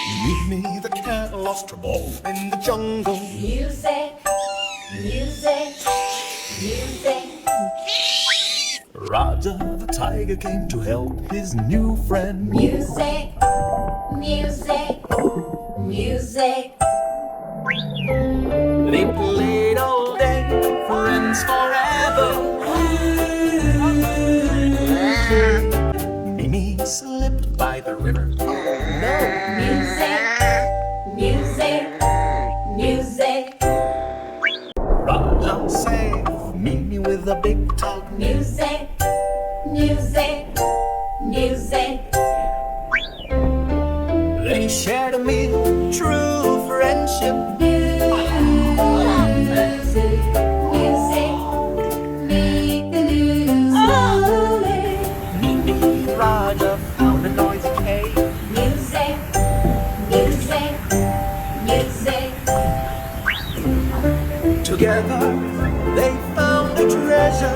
Meet me, the cat lost her ball in the jungle. Music, music, music. Raja the tiger came to help his new friend. Music, music, music. They played all day, friends forever. Mimi slipped by the river. No. Music, music, music. Raja saved Mimi with a big tug. Music, music, music. They shared a meal, true friendship. Music, music, make the news slowly. Mimi and Raja found a noisy cave. Music, music, music. Together they found a treasure.